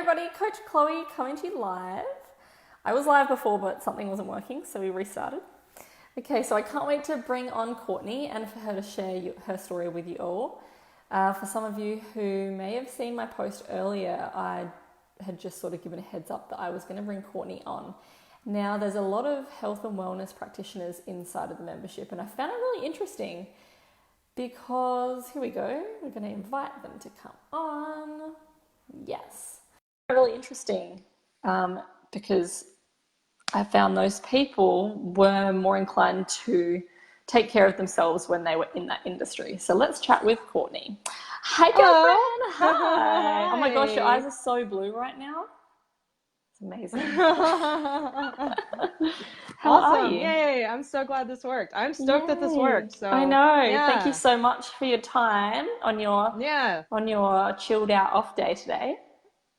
everybody, Coach Chloe coming to you live. I was live before, but something wasn't working, so we restarted. Okay, so I can't wait to bring on Courtney and for her to share her story with you all. For some of you who may have seen my post earlier, I had just sort of given a heads up that I was going to bring Courtney on. Now, there's a lot of health and wellness practitioners inside of the membership, and I found it really interesting because, here we go, we're going to invite them to come on. Yes. Really interesting because I found those people were more inclined to take care of themselves when they were in that industry. So let's chat with Courtney. Hi, girlfriend. Hi. Oh my gosh, your eyes are so blue right now. It's amazing. How are Awesome. you? Yay. I'm so glad this worked. I'm stoked that this worked. So I know. yeah. Thank you so much for your time on your chilled out off day today.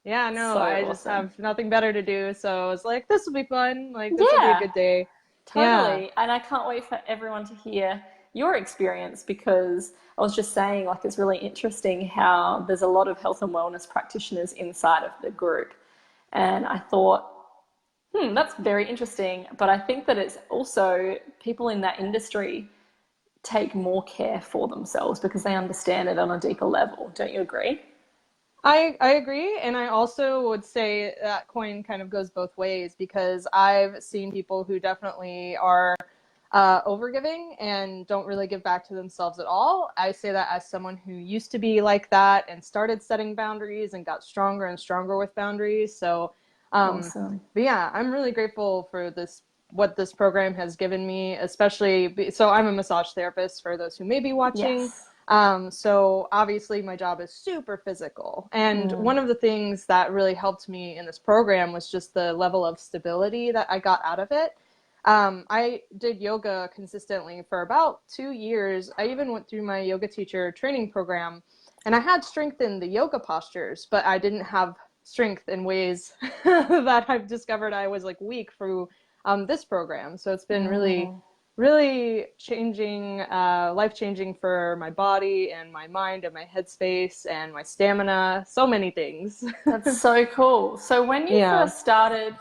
Yeah, no, So I just awesome. have nothing better to do. So I was like, this will be fun. Like, this will be a Yeah, good day. Yeah. totally. And I can't wait for everyone to hear your experience because I was just saying, like, it's really interesting how there's a lot of health and wellness practitioners inside of the group. And I thought, that's very interesting. But I think that it's also people in that industry take more care for themselves because they understand it on a deeper level. Don't you agree? I agree, and I also would say that coin kind of goes both ways because I've seen people who definitely are overgiving and don't really give back to themselves at all. I say that as someone who used to be like that and started setting boundaries and got stronger and stronger with boundaries. So, Awesome. but yeah, I'm really grateful for what this program has given me, especially, so I'm a massage therapist for those who may be watching. Yes. So obviously my job is super physical. And one of the things that really helped me in this program was just the level of stability that I got out of it. I did yoga consistently for about 2 years. I even went through my yoga teacher training program and I had strength in the yoga postures, but I didn't have strength in ways that I've discovered I was like weak through this program. So it's been really changing, life-changing for my body and my mind and my headspace and my stamina, so many things. That's so cool. So when you Yeah. first started,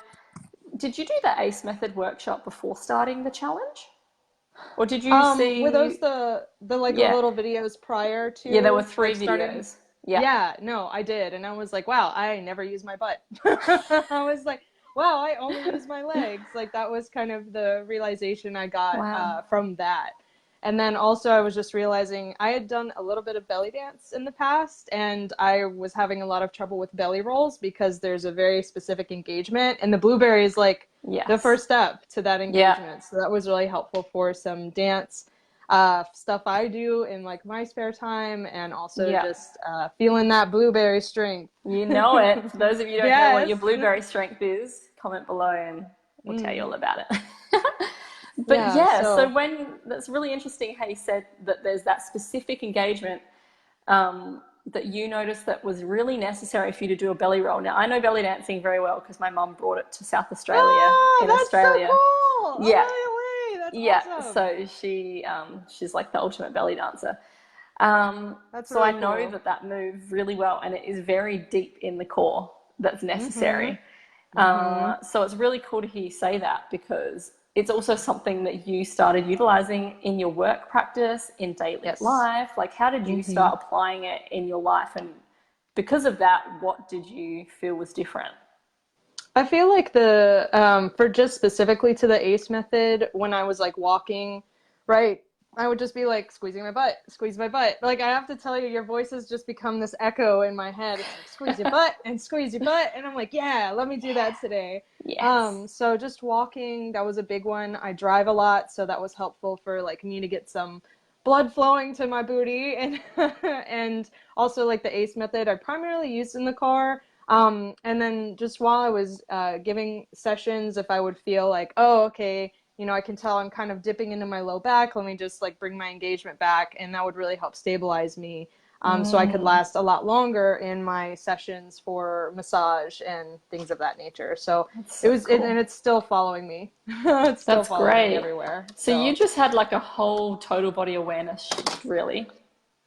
did you do the ACE method workshop before starting the challenge? Or did you Were those see, the like yeah, little videos prior yeah, there were to three like starting? videos. Yeah. Yeah, no, I did. And I was like, wow, I never use my butt. I was like, wow, I only use my legs. Like that was kind of the realization I got Wow. from that. And then also I was just realizing I had done a little bit of belly dance in the past and I was having a lot of trouble with belly rolls because there's a very specific engagement and the blueberry is like the Yes. first step to that Yeah. engagement. So that was really helpful for some dance stuff I do in like my spare time and also Yeah. just feeling that blueberry strength. You know it. For those of you who don't know what Yes. your blueberry strength is, comment below and we'll tell you all Mm. about it. But Yeah, yeah, so so when that's really interesting how you said that there's that specific engagement that you noticed that was really necessary for you to do a belly roll. Now, I know belly dancing very well because my mum brought it to South Australia oh, in that's so Australia. cool. Yeah, Oh, no way. That's yeah. awesome. So she's like the ultimate belly dancer. That's So I really know cool. that that move really well, and it is very deep in the core that's Mm-hmm. necessary. Mm-hmm. So it's really cool to hear you say that because it's also something that you started utilizing in your work practice, in daily Yes. life. Like, how did you Mm-hmm. start applying it in your life? And because of that, what did you feel was different? I feel like for just specifically to the ACE method, when I was like walking, right, I would just be like squeezing my butt, squeeze my butt. Like I have to tell you, your voice has just become this echo in my head. It's like squeeze your butt and squeeze your butt, and I'm like, yeah, let me do that today. Yes. So just walking, that was a big one. I drive a lot, so that was helpful for like me to get some blood flowing to my booty, and and also like the ACE method, I primarily used in the car. And then just while I was giving sessions, if I would feel like, oh, okay, I can tell I'm kind of dipping into my low back, let me just like bring my engagement back, and that would really help stabilize me. So I could last a lot longer in my sessions for massage and things of that nature. So That's so and cool. it's still following me. It's still That's following me great. everywhere. So you So just had like a whole total body awareness shift, really.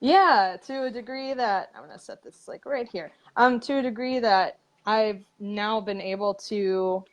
yeah, to a degree that I'm gonna set this like right here. To a degree that I've now been able to,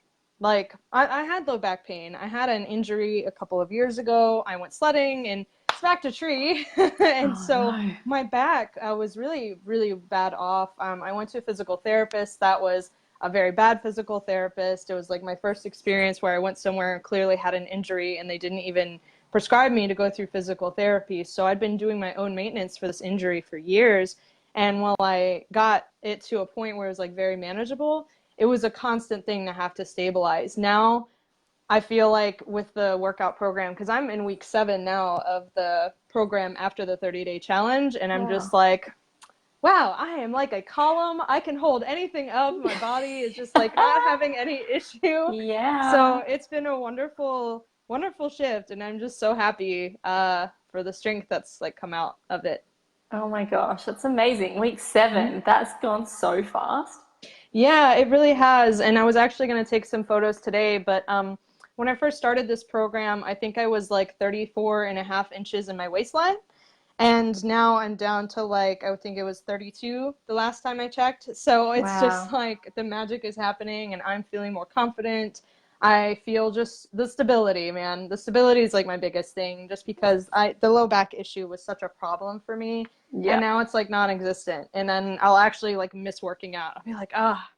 like, I had low back pain. I had an injury a couple of years ago. I went sledding and smacked a tree. And Oh so no. my back was really, really bad off. I went to a physical therapist that was a very bad physical therapist. It was like my first experience where I went somewhere and clearly had an injury and they didn't even prescribe me to go through physical therapy. So I'd been doing my own maintenance for this injury for years. And while I got it to a point where it was like very manageable, it was a constant thing to have to stabilize. Now I feel like with the workout program, because I'm in week 7 now of the program after the 30-day challenge, and I'm just Wow. like, wow, I am like a column. I can hold anything up. My body is just like not having any issue. So Yeah. it's been a wonderful, wonderful shift, and I'm just so happy for the strength that's like come out of it. Oh my gosh, that's amazing. Week 7, that's gone so fast. Yeah, it really has. And I was actually going to take some photos today, but when I first started this program, I think I was like 34 and a half inches in my waistline. And now I'm down to like, I would think it was 32 the last time I checked. So it's just Wow. like the magic is happening and I'm feeling more confident. I feel just the stability, man. The stability is like my biggest thing just because the low back issue was such a problem for me. And Yeah. now it's like non-existent. And then I'll actually like miss working out. I'll be like, ah,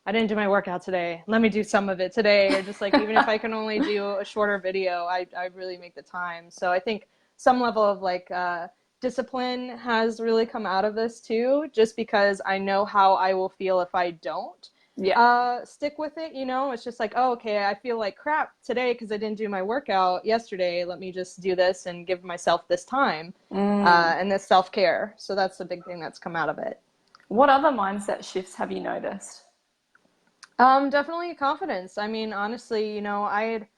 I didn't do my workout today. Let me do some of it today. Or just like, even if I can only do a shorter video, I really make the time. So I think some level of like discipline has really come out of this too, just because I know how I will feel if I don't Yeah. stick with it. You know, it's just like, oh, okay, I feel like crap today because I didn't do my workout yesterday. Let me just do this and give myself this time Mm. and this self-care. So that's the big thing that's come out of it. What other mindset shifts have you noticed? Definitely confidence. I mean, honestly, you know, I had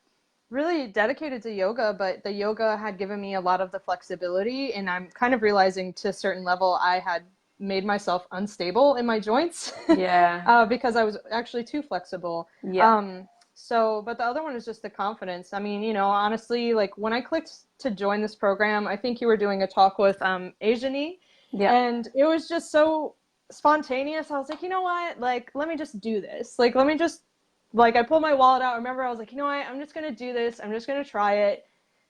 really dedicated to yoga, but the yoga had given me a lot of the flexibility, and I'm kind of realizing to a certain level I had made myself unstable in my joints Yeah. because I was actually too flexible. Yeah. Um, but the other one is just the confidence. I mean, you know, honestly, like when I clicked to join this program, I think you were doing a talk with Asian, Yeah. and it was just so spontaneous. I was like, you know what? Like, let me just do this. Like, let me just like I pulled my wallet out. I remember I was like, you know what? I'm just gonna do this. I'm just gonna try it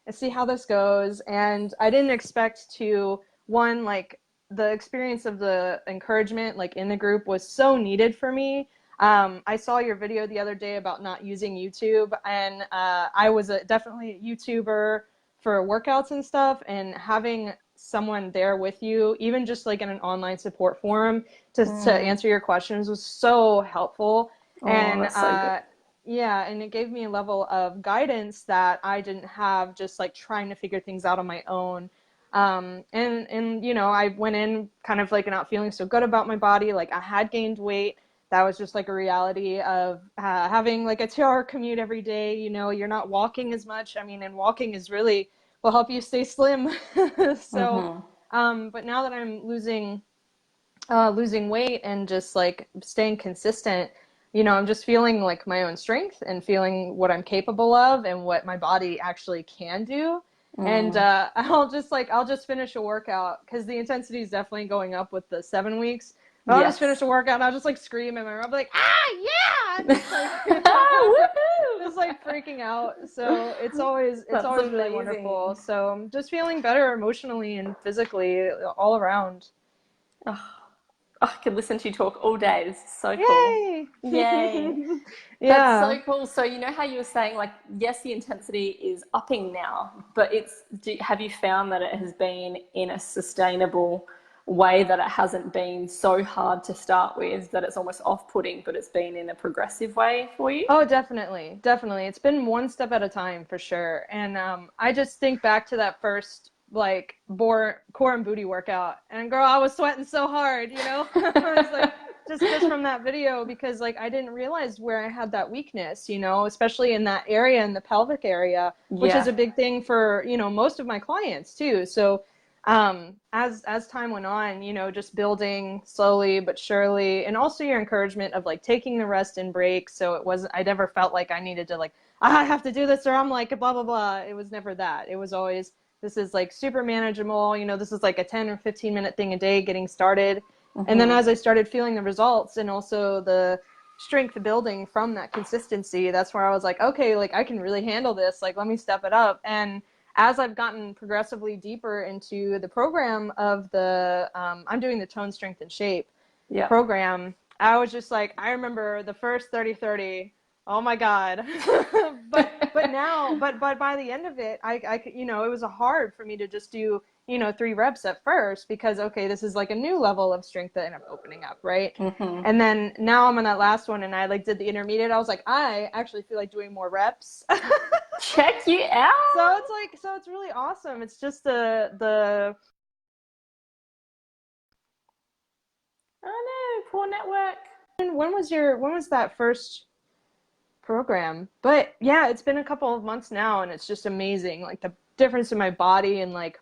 and see how this goes. And I didn't expect to one like the experience of the encouragement like in the group was so needed for me. I saw your video the other day about not using YouTube, and I was definitely a YouTuber for workouts and stuff, and having someone there with you, even just like in an online support forum to Mm. answer your questions was so helpful. Oh, And that's so good. yeah, and it gave me a level of guidance that I didn't have just like trying to figure things out on my own. And you know, I went in kind of like not feeling so good about my body. Like I had gained weight. That was just like a reality of having like a 2-hour commute every day. You know, you're not walking as much. I mean, and walking is really will help you stay slim. So, Mm-hmm. but now that I'm losing weight and just like staying consistent, you know, I'm just feeling like my own strength and feeling what I'm capable of and what my body actually can do. And Mm. I'll just finish a workout because the intensity is definitely going up with the 7 weeks. But I'll just finish Yes. a workout and I'll just like scream at my room. I'll be like, ah, yeah, and just like Woohoo! just like freaking out. So it's That's always really amazing. wonderful. So I'm just feeling better emotionally and physically all around. Oh, I could listen to you talk all day. This is so cool. Yay! Yay. That's Yeah. so cool. So you know how you were saying, like, yes, the intensity is upping now, but have you found that it has been in a sustainable way, that it hasn't been so hard to start with that it's almost off-putting, but it's been in a progressive way for you? Oh, definitely. Definitely. It's been one step at a time for sure. And I just think back to that first like core and booty workout. And girl, I was sweating so hard, you know? I was like just from that video because like I didn't realize where I had that weakness, you know, especially in that area in the pelvic area, which is Yeah. a big thing for, you know, most of my clients too. So as time went on, you know, just building slowly but surely, and also your encouragement of like taking the rest and breaks. So it wasn't, I never felt like I needed to like, I have to do this or I'm like blah blah blah. It was never that. It was always, this is like super manageable, you know, this is like a 10 or 15 minute thing a day getting started. And then as I started feeling the results and also the strength building from that consistency, that's where I was like, okay, like I can really handle this. Like, let me step it up. And as I've gotten progressively deeper into the program of the, I'm doing the Tone, Strength, and Shape Yeah. program, I was just like, I remember the first 30-30. Oh my God. but by the end of it, I could, you know, it was hard for me to just do, you know, 3 reps at first because, okay, this is like a new level of strength that I'm opening up, right? And then now I'm on that last one and I like did the intermediate. I was like, I actually feel like doing more reps. Check you out. So it's really awesome. It's just the Oh no, poor network. when was that first program? But yeah, it's been a couple of months now and it's just amazing. Like the difference in my body and like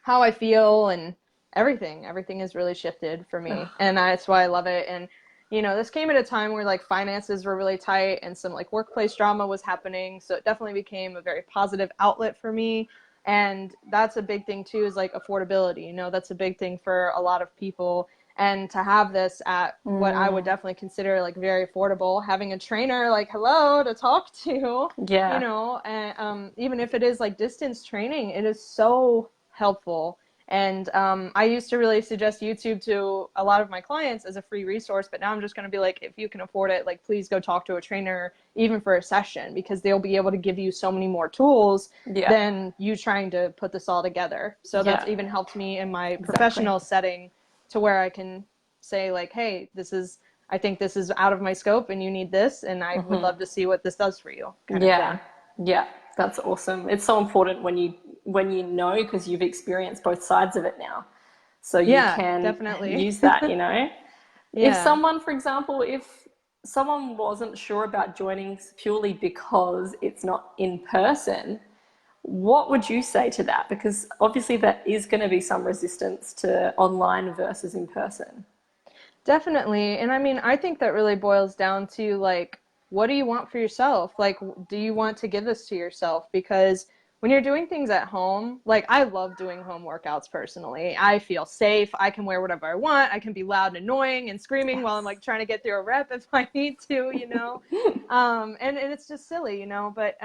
how I feel and everything has really shifted for me. And that's why I love it. And you know, this came at a time where like finances were really tight and some like workplace drama was happening. So it definitely became a very positive outlet for me. And that's a big thing too, is like affordability. You know, that's a big thing for a lot of people. And to have this at what I would definitely consider like very affordable, having a trainer like hello to talk to, you Yeah. know, and even if it is like distance training, it is so helpful. And I used to really suggest YouTube to a lot of my clients as a free resource, but now I'm just going to be like, if you can afford it, like please go talk to a trainer even for a session because they'll be able to give you so many more tools Yeah. than you trying to put this all together. So that's Yeah. even helped me in my Exactly. professional setting to where I can say like, hey, I think this is out of my scope and you need this and I would love to see what this does for you kind of Yeah. thing. Yeah. That's awesome. It's so important when you know because you've experienced both sides of it now. So you Yeah, can definitely. use that, you know. If Yeah. someone, for example, if someone wasn't sure about joining purely because it's not in person, what would you say to that? Because obviously there is going to be some resistance to online versus in person. Definitely. And I mean, I think that really boils down to like, what do you want for yourself? Like, do you want to give this to yourself? Because when you're doing things at home, like I love doing home workouts personally. I feel safe. I can wear whatever I want. I can be loud and annoying and screaming while I'm like trying to get through a rep if I need to, you know? And it's just silly, you know? But,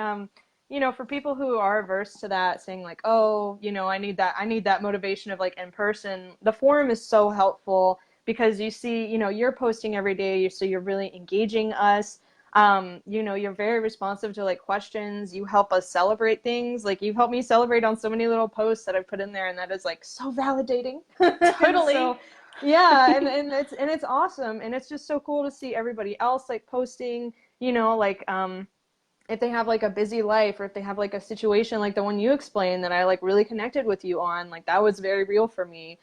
you know, for people who are averse to that, saying like, oh, you know, I need that motivation of like in person, the forum is so helpful because you see, you know, you're posting every day, so you're really engaging us. You know, you're very responsive to like questions. You help us celebrate things. Like you've helped me celebrate on so many little posts that I've put in there, and that is like so validating. And Totally. so, yeah, and it's awesome, and it's just so cool to see everybody else like posting. You know, like if they have like a busy life or if they have like a situation like the one you explained that I like really connected with you on, like that was very real for me.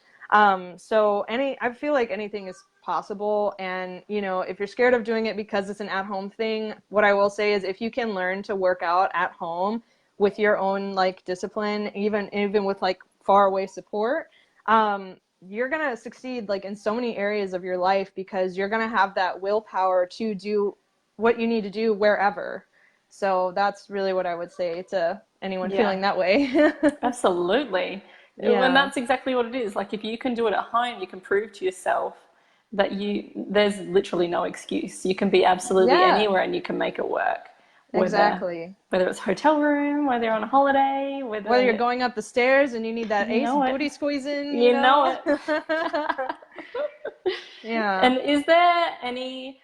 So I feel like anything is possible. And, you know, if you're scared of doing it because it's an at-home thing, what I will say is if you can learn to work out at home with your own like discipline, even with like far away support, you're going to succeed like in so many areas of your life because you're going to have that willpower to do what you need to do wherever. So that's really what I would say to anyone Yeah. feeling that way. Absolutely. And Yeah. that's exactly what it is. Like if you can do it at home, you can prove to yourself that there's literally no excuse. You can be absolutely Yeah, anywhere and you can make it work. Whether exactly. whether it's hotel room, whether you're on a holiday, Whether you're whether going up the stairs and you need that you ace know it. booty squeezing, you You know know? it. Yeah. And is there any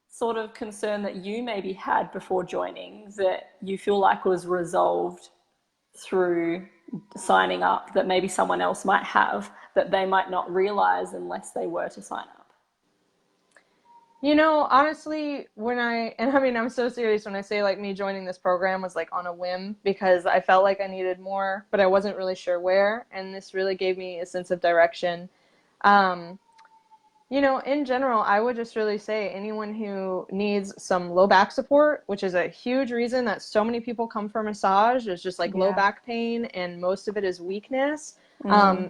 sort of concern that you maybe had before joining that you feel like was resolved through signing up that maybe someone else might have that they might not realize unless they were to sign up? You know, honestly, and I mean, I'm so serious when I say like me joining this program was like on a whim because I felt like I needed more, but I wasn't really sure where. And this really gave me a sense of direction. Um, You know, in general, I would just really say anyone who needs some low back support, which is a huge reason that so many people come for massage, is just like low Yeah. back pain, and most of it is weakness.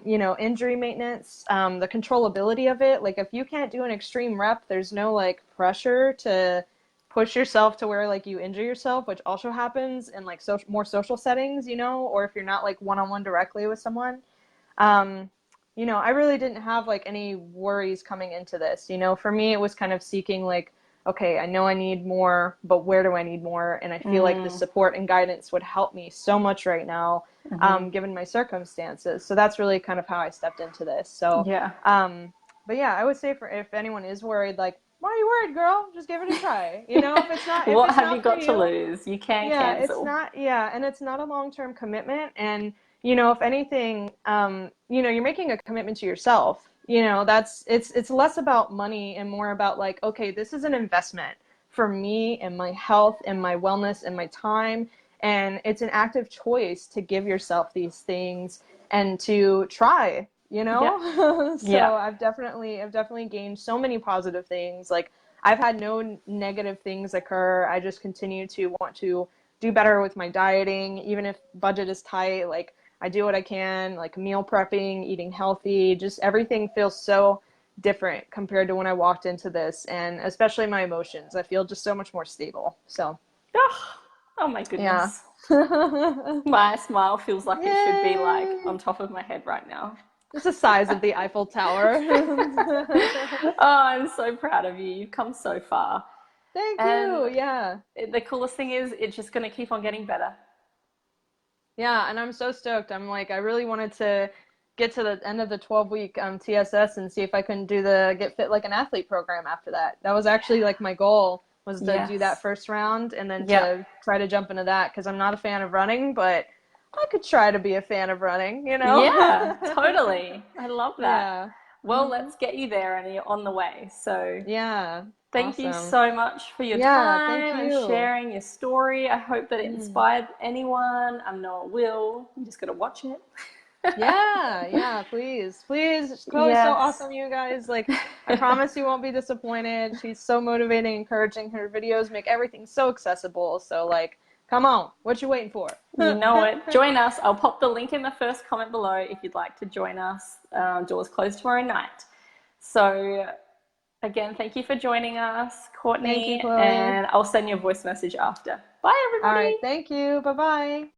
You know, injury maintenance, the controllability of it. Like, if you can't do an extreme rep, there's no like pressure to push yourself to where like you injure yourself, which also happens in like more social settings, you know, or if you're not like one on one directly with someone. Um, you know, I really didn't have like any worries coming into this. You know, for me, it was kind of seeking like, okay, I know I need more, but where do I need more? And I feel like the Mm, support and guidance would help me so much right now, hmm. given my circumstances. So that's really kind of how I stepped into this. So, Yeah. but yeah, I would say for if anyone is worried, like, why are you worried, girl? Just give it a try. You know, if What it's have you not for got to you, lose? You can yeah, cancel. and it's not a long-term commitment. And, you know, if anything, you know, you're making a commitment to yourself. You know, it's less about money and more about like, okay, this is an investment for me and my health and my wellness and my time. And it's an active choice to give yourself these things and to try, you Yeah. know? Yeah. So I've definitely gained so many positive things. Like I've had no negative things occur. I just continue to want to do better with my dieting, even if budget is tight. Like I do what I can, like meal prepping, eating healthy, just everything feels so different compared to when I walked into this, and especially my emotions. I feel just so much more stable. So, Oh, oh my yeah. goodness. My smile feels like it should be like Yay! on top of my head right now. It's the size of the Eiffel Tower. Oh, I'm so proud of you. You've come so far. Thank you. And Yeah. the coolest thing is, it's just going to keep on getting better. Yeah, and I'm so stoked. I'm like, I really wanted to get to the end of the 12-week TSS and see if I can do the Get Fit Like an Athlete program after that. That was actually like my goal was to do that Yes. first round and then Yeah. to try to jump into that because I'm not a fan of running, but I could try to be a fan of running, you Yeah, know? totally. I love that. Yeah. Well, Hmm. let's get you there and you're on the way. So, Yeah. thank you Awesome. so much for your Yeah, thank time and you. sharing your story. I hope that it Mm. inspired anyone. I know it will. You just got to watch it. Yeah, yeah, please. Please. Chloe's so Yes. awesome, you guys. Like, I promise you won't be disappointed. She's so motivating, encouraging. Her videos make everything so accessible. So, like, come on. What you waiting for? You know it. Join us. I'll pop the link in the first comment below if you'd like to join us. Doors closed tomorrow night. So, again, thank you for joining us, Thank you, Courtney, Chloe. and I'll send you a voice message after. Bye, All right, everybody. thank you. Bye-bye.